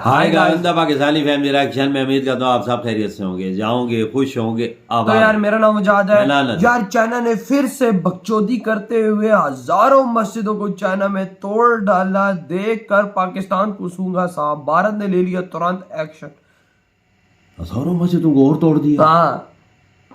Hi guys, Pakistani family reaction में उम्मीद करता हूँ आप सब खैरियत से होंगे, जाओगे, खुश होंगे। तो यार मेरा नाम मुजाहिद है। यार चाइना ने फिर से बकचोदी करते हुए हजारों मस्जिदों को चाइना में तोड़ डाला। देखकर पाकिस्तान को सूंगा साहब, भारत ने ले लिया तुरंत एक्शन। हजारों मस्जिदों को और तोड़ दिया। हाँ,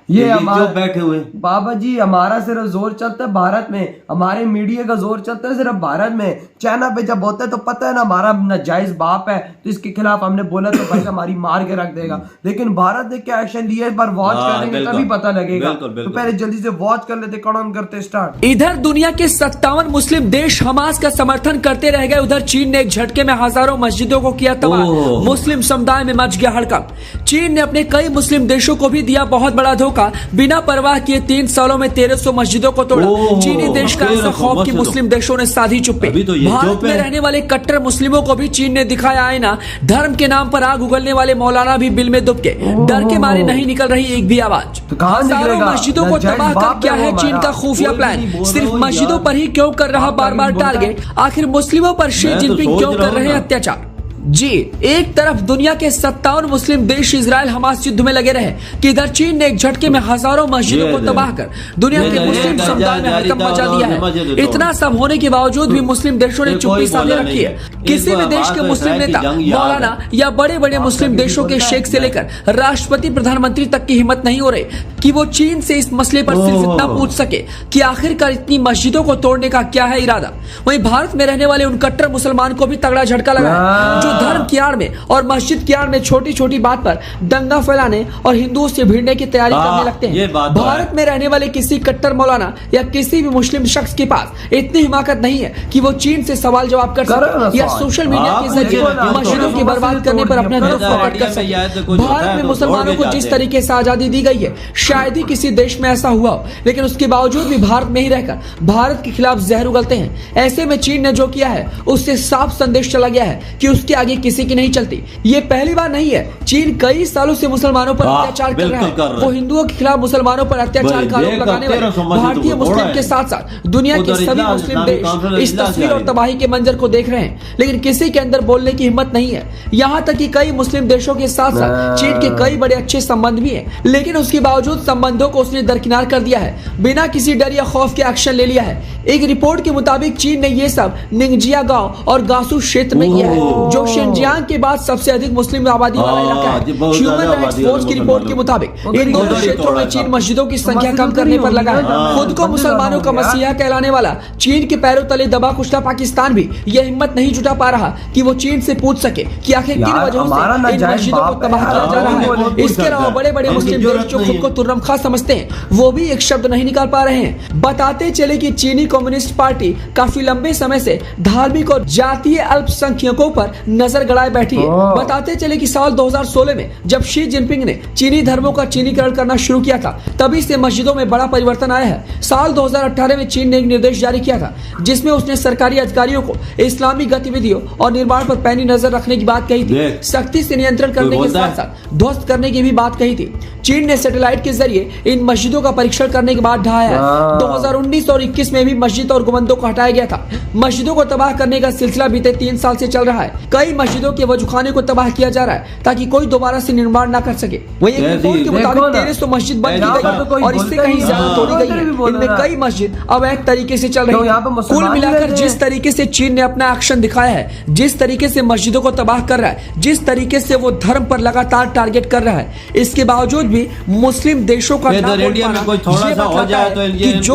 ये हमारे बैठे हुए बाबा जी, हमारा सिर्फ जोर चलता है भारत में, हमारे मीडिया का जोर चलता है सिर्फ भारत में। चाइना पे जब होता है तो पता है ना हमारा नाजायज बाप है, तो इसके खिलाफ हमने बोला तो भाई हमारी मार के रख देगा। लेकिन भारत ने क्या एक्शन लिया, इस बार वॉच करेंगे तभी पता लगेगा। तो पहले जल्दी से वॉच कर लेते, कौन करते स्टार्ट। इधर दुनिया के 57 मुस्लिम देश हमास का समर्थन करते रह गए, उधर चीन ने एक झटके में हजारों मस्जिदों को किया तबाह। मुस्लिम समुदाय में मच गया हड़कंप। चीन ने अपने कई मुस्लिम देशों को भी दिया बहुत बड़ा धोखा। बिना परवाह किए 3 सालों में 1300 मस्जिदों को तोड़ा। चीनी देश का ऐसा खौफ कि मुस्लिम देशों ने साधी चुप्पी। भारत में रहने वाले कट्टर मुस्लिमों को भी चीन ने दिखाया आईना। धर्म के नाम पर आग उगलने वाले मौलाना भी बिल में दुबके, डर के मारे नहीं निकल रही एक भी आवाज। हजारों मस्जिदों को तबाह कर क्या है चीन का खुफिया प्लान? सिर्फ मस्जिदों पर ही क्यों कर रहा बार बार टारगेट? आखिर मुस्लिमों पर शी जिनपिंग क्यों कर रहे हैं अत्याचार? जी, एक तरफ दुनिया के 57 मुस्लिम देश इजराइल हमास युद्ध में लगे रहे कि इधर चीन ने एक झटके में हजारों मस्जिदों को तबाह कर दुनिया के मुस्लिम समुदाय में हड़कंप मचा दिया है। इतना सब होने के बावजूद भी मुस्लिम देशों ने चुप्पी साधे रखी है। किसी भी देश के मुस्लिम नेता, मौलाना या बड़े बड़े मुस्लिम देशों के शेख से लेकर राष्ट्रपति प्रधानमंत्री तक की हिम्मत नहीं हो रही कि वो चीन से इस मसले पर सिर्फ इतना पूछ सके कि आखिरकार इतनी मस्जिदों को तोड़ने का क्या है इरादा। वहीं भारत में रहने वाले उन कट्टर मुसलमान को भी तगड़ा झटका लगा है, जो धर्म की आड़ में और मस्जिद की आड़ में छोटी छोटी बात पर दंगा फैलाने और हिंदुओं से भिड़ने की तैयारी करने लगते हैं। भारत में रहने वाले किसी कट्टर मौलाना या किसी भी मुस्लिम शख्स के पास इतनी हिमाकत नहीं है कि वो चीन से सवाल जवाब कर सके या सोशल मीडिया के जरिए मस्जिदों की बर्बाद करने पर अपना दुख प्रकट कर सके। भारत में मुसलमानों को जिस तरीके से आजादी दी गई है, शायद ही किसी देश में ऐसा हुआ हो, लेकिन उसके बावजूद भी भारत में ही रहकर भारत के खिलाफ जहर उगलते हैं। ऐसे में चीन ने जो किया है उससे साफ संदेश चला गया है कि उसके आगे किसी की नहीं चलती। ये पहली बार नहीं है, चीन कई सालों से मुसलमानों पर अत्याचार कर रहा है। वो हिंदुओं के खिलाफ मुसलमानों पर अत्याचार का आरोप लगाने वाले भारतीय मुस्लिम के साथ साथ दुनिया के सभी मुस्लिम देश इस तस्वीर और तबाही के मंजर को देख रहे हैं, लेकिन किसी के अंदर बोलने की हिम्मत नहीं है। यहाँ तक कि कई मुस्लिम देशों के साथ साथ चीन के कई बड़े अच्छे संबंध भी हैं, लेकिन उसके बावजूद संबंधों को उसने दरकिनार कर दिया है, बिना किसी डर या खौफ के एक्शन ले लिया है। एक रिपोर्ट के मुताबिक चीन ने ये सब निंगजिया गांव और गासू क्षेत्र में किया है, जो शिनजियांग के बाद सबसे अधिक मुस्लिम आबादी वाला इलाका है। ह्यूमन राइट्स वॉच की रिपोर्ट के मुताबिक इन दोनों क्षेत्रों में चीन मस्जिदों की संख्या कम करने पर लगा है। खुद को मुसलमानों का मसीहा कहलाने वाला चीन के पैरों तले दबा कुचला पाकिस्तान भी यह हिम्मत नहीं जुटा पा रहा कि वो चीन से पूछ सके कि आखिर किन वजहों से इन मस्जिदों को तबाह किया जा रहा है। इसके अलावा बड़े बड़े मुस्लिम देश जो खुद को तुर्रमखा समझते हैं, वो भी एक शब्द नहीं निकाल पा रहे हैं। बताते चले कि चीनी कम्युनिस्ट पार्टी काफी लंबे समय से धार्मिक और जातीय अल्पसंख्यकों पर नजर गड़ाए बैठी है। बताते चले कि साल 2016 में जब शी जिनपिंग ने चीनी धर्मों का चीनीकरण करना शुरू किया था, तभी से मस्जिदों में बड़ा परिवर्तन आया है। साल 2018 में चीन ने एक निर्देश जारी किया था, जिसमें उसने सरकारी अधिकारियों को इस्लामी गतिविधियों और निर्माण पर पैनी नजर रखने की बात कही थी। सख्ती से नियंत्रण करने के साथ साथ ध्वस्त करने की भी बात कही थी। चीन ने सैटेलाइट के जरिए इन मस्जिदों का परीक्षण करने के बाद ढहाया है। 2019 और 21 में भी मस्जिद और गुंबदों को हटाया गया था। मस्जिदों को तबाह करने का सिलसिला बीते 3 साल से चल रहा है। कई मस्जिदों के वजूखाने को तबाह किया जा रहा है ताकि कोई दोबारा से निर्माण न कर सके। वहीं एक रिपोर्ट के मुताबिक 1300 मस्जिद बंद की गई और इससे कहीं ज्यादा तोड़ी गई है। इनमें कई मस्जिद अवैध तरीके से चल रही है। कुल मिलाकर जिस तरीके से चीन ने अपना एक्शन दिखाया है, जिस तरीके से मस्जिदों को तबाह कर रहा है, जिस तरीके से वो धर्म पर लगातार टारगेट कर रहा है, इसके बावजूद भी मुस्लिम देशों का जो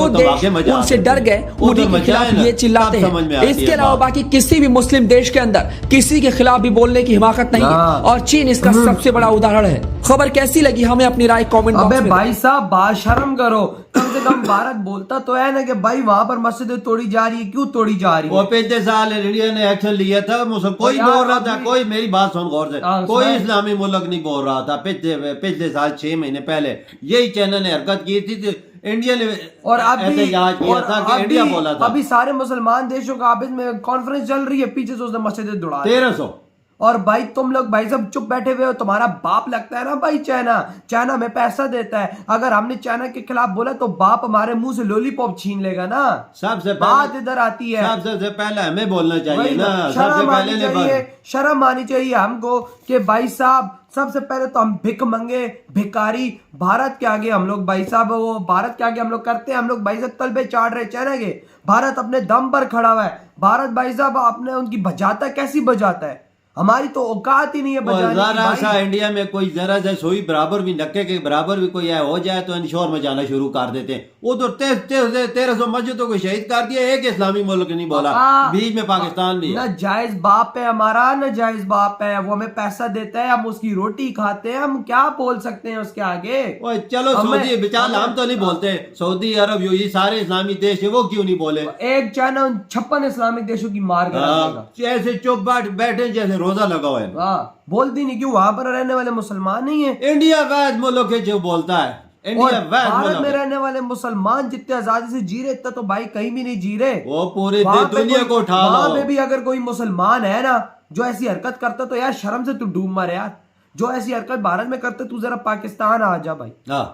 देश उनसे डर गए उन्हीं के खिलाफ ये चिल्लाते हैं। इसके अलावा बाकी किसी भी मुस्लिम देश के अंदर किसी के खिलाफ भी बोलने की हिमाकत नहीं है, और चीन इसका सबसे बड़ा उदाहरण है। खबर कैसी लगी हमें अपनी राय कमेंट बॉक्स में। अबे भाई साहब, बाशर्म करो, कम से कम भारत बोलता तो है ना कि भाई वहां पर मस्जिदें तोड़ी जा रही है, क्यों तोड़ी जा रही है? वो पिछले साल इंडिया ने एक्शन लिया था, कोई बोल रहा था, कोई मेरी बात सुन गौर से, कोई इस्लामी मुल्क नहीं बोल रहा था। पिछले साल 6 महीने पहले यही चैनल ने हरकत की थी, इंडिया ने और अभी किया था कि इंडिया बोला था। अभी सारे मुसलमान देशों का आपस में कॉन्फ्रेंस चल रही है, पीछे से उसने मस्जिदें दुड़ा 1300 और भाई तुम लोग भाई सब चुप बैठे हुए हो, तुम्हारा बाप लगता है ना भाई चाइना। चाइना में पैसा देता है, अगर हमने चाइना के खिलाफ बोला तो बाप हमारे मुंह से लॉलीपॉप छीन लेगा ना। सबसे बात इधर आती है, सबसे पहले हमें बोलना चाहिए ना, सबसे शर्म आनी पहले चाहिए, शर्म आनी चाहिए हमको कि भाई साहब सबसे पहले तो हम भिख मंगे भिखारी भारत के आगे हम लोग भाई साहब, वो भारत के आगे हम लोग करते हैं, हम लोग भाई साहब तलबे चाट रहे चाइना के। भारत अपने दम पर खड़ा हुआ है, भारत भाई साहब अपने उनकी बजाता है, कैसी बजाता है, हमारी तो औकात ही नहीं है बजाने की जरा सा भाई। इंडिया में कोई जरा सा सुई बराबर भी नक्के के बराबर भी कोई हो जाए तो इंश्योर में जाना शुरू कर देते हैं। उधर 1300 मस्जिदों को शहीद कर दिया, एक इस्लामी मुल्क नहीं बोला, बीच में पाकिस्तान भी है। ना जायज बाप है हमारा, न जायज बाप है, वो हमें पैसा देता है, हम उसकी रोटी खाते हैं, हम क्या बोल सकते हैं उसके आगे। ओए चलो सऊदी बेचारा, हम तो नहीं बोलते, सऊदी अरब ये सारे इस्लामी देश है, वो क्यों नहीं बोले? एक चाइना 56 इस्लामिक देशों की मार करेगा, ऐसे चुप बैठे जैसे रोजा लगा हुआ है। बोलती नहीं क्यों, वहां पर रहने वाले मुसलमान नहीं है। इंडिया वैद मुल्क है जो बोलता है, इंडिया और वैद भारत मुल्क में है। रहने वाले मुसलमान जितने आजादी से जी रहे इतना तो भाई कहीं भी नहीं जी रहे। वो पूरी वहां पे दुनिया कोई- को उठा वहां लो। पे भी अगर कोई मुसलमान है ना जो ऐसी हरकत करता तो यार शर्म से तू डूब मर यार। जो ऐसी हरकत भारत में करते, तू जरा पाकिस्तान आ जा भाई, हाँ,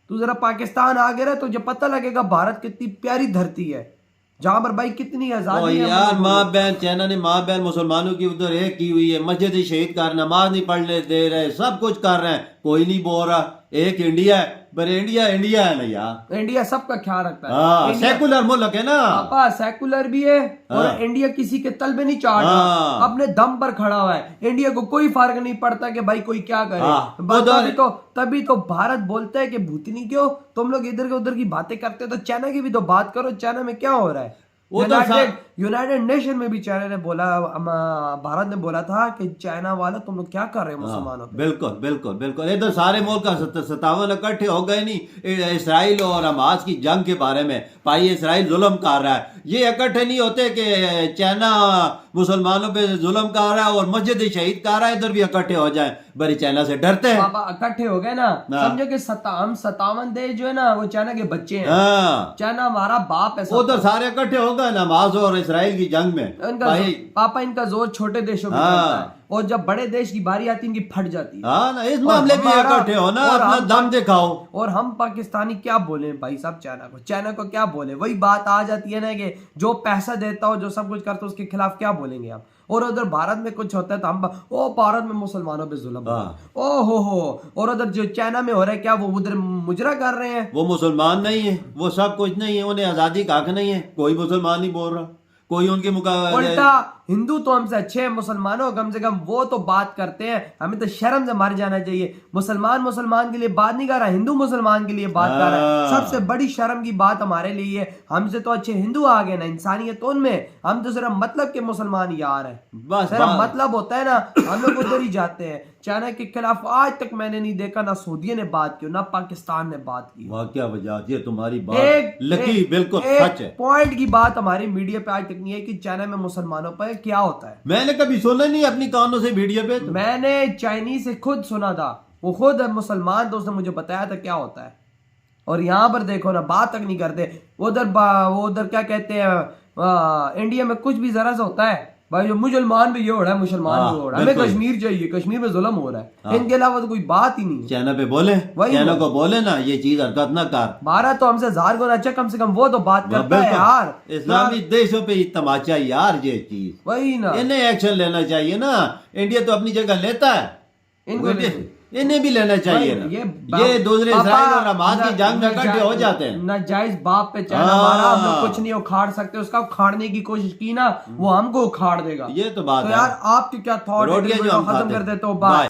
तू जरा पाकिस्तान आ गया तुझे पता लगेगा भारत कितनी प्यारी धरती है, जहां पर भाई कितनी ओ आजादी है। यार माँ बहन, चाइना ने माँ बहन मुसलमानों की उधर एक की हुई है, मस्जिद शहीद कर, नमाज नहीं पढ़ने दे रहे, सब कुछ कर रहे हैं, कोई नहीं बोल रहा। एक इंडिया है, पर इंडिया इंडिया है ना यार, इंडिया सबका ख्याल रखता है। हाँ, इंडिया- सेकुलर मुल्क है ना। पापा सेकुलर भी है और हाँ। इंडिया किसी के तल पे नहीं चाट रहा, हाँ। अपने दम पर खड़ा हुआ है। इंडिया को कोई फर्क नहीं पड़ता कि भाई कोई क्या करे। हाँ। तभी तो भारत बोलता है कि भूतनी क्यों तुम लोग इधर के उधर की बातें करते हो, तो चाइना की भी तो बात करो, चाइना में क्या हो रहा है। वो तो यूनाइटेड नेशन में भी चाइना ने बोला, भारत ने बोला था कि चाइना वाला तुम लोग क्या कर रहे हो मुसलमानों पे। बिल्कुल बिल्कुल बिल्कुल, इधर सारे मुल्क का 57 इकट्ठे हो गए नहीं इसराइल और हमास की जंग के बारे में, भाई इसराइल जुल्म कर रहा है, ये इकट्ठे नहीं होते कि चाइना मुसलमानों पे जुल्म कर रहा है और मस्जिद शहीद कर रहा है, इधर भी इकट्ठे हो जाए, बड़ी चाइना से डरते हैं। पापा इकट्ठे हो गए ना, समझो कि 57 देश जो है ना वो चाइना के बच्चे हैं। हाँ, चाइना हमारा बाप है सब। उधर सारे इकट्ठे हो गए ना हमास और इसराइल की जंग में भाई। पापा इनका जोर छोटे देशों में हाँ। चलता है, और जब बड़े देश की बारी आती है इनकी फट जाती है। हाँ ना, इस मामले में इकट्ठे हो ना, और अपना हम- दम दिखाओ। और हम पाकिस्तानी क्या बोले भाई साहब, चाइना को क्या बोले, वही बात आ जाती है ना कि जो पैसा देता हो जो सब कुछ करता हो उसके खिलाफ क्या बोलेंगे आप। और उधर भारत में कुछ होता है तो हम ओ भारत में मुसलमानों पे जुल्म हो रहा है। ओ हो, और उधर जो चाइना में हो रहा है क्या वो उधर मुजरा कर रहे हैं। वो मुसलमान नहीं है, वो सब कुछ नहीं है, उन्हें आजादी का हक नहीं है, कोई मुसलमान नहीं बोल रहा, कोई उनके मुकाबले। उल्टा हिंदू तो हमसे अच्छे हैं, मुसलमानों कम से कम वो तो बात करते हैं, हमें तो शर्म से मर जाना चाहिए। मुसलमान के लिए बात नहीं कर रहा, हिंदू मुसलमान के लिए बात कर रहा है। सबसे बड़ी शर्म की बात हमारे लिए है, हमसे तो अच्छे हिंदू आ गए ना, इंसानियत उनमें, हम तो सिर्फ मतलब के मुसलमान यार है, बस सिर्फ मतलब होता है ना, हम लोग उधर ही जाते हैं। चाइना के खिलाफ आज तक मैंने नहीं देखा ना सऊदी ने बात की ना पाकिस्तान ने बात की। वाह क्या वजह, ये तुम्हारी बात लकी बिल्कुल सच है। पॉइंट की बात हमारी मीडिया पे आज तक नहीं है कि चाइना में मुसलमानों पर क्या होता है। मैंने कभी सुना नहीं अपनी कानों से वीडियो पे तो। मैंने चाइनीज से खुद सुना था, वो खुद मुसलमान तो उसने मुझे बताया था क्या होता है। और यहाँ पर देखो ना, बात तक नहीं करते। उधर क्या कहते हैं, इंडिया में कुछ भी जरा सा होता है भाई, जो मुसलमान भी ये हो रहा है, मुसलमान भी हो रहा है, हमें कश्मीर चाहिए, कश्मीर में जुल्म हो रहा है, इनके अलावा तो कोई बात ही नहीं है। चाइना पे बोले, चाइना को बोले ना ये चीज हरकत ना कर। भारत तो हमसे 1000 गुना अच्छा, कम से कम वो तो बात करता है यार। इस्लामी देशों पे तमाचा यार, ये चीज वही ना, इन्हें एक्शन लेना चाहिए ना। इंडिया तो अपनी जगह लेता है, इनको इन्हें भी लेना चाहिए ना। ये दूसरे इसराइल और हमास की जंग में इकट्ठे हो जाते हैं। नाजायज बाप पे चाइना हमारा, हम लोग कुछ नहीं उखाड़ सकते, उसका उखाड़ने की कोशिश की ना वो हमको उखाड़ देगा। ये तो बात है यार आपके क्या थॉट, रोटियां जो हम खत्म खाते कर देते हो बाय।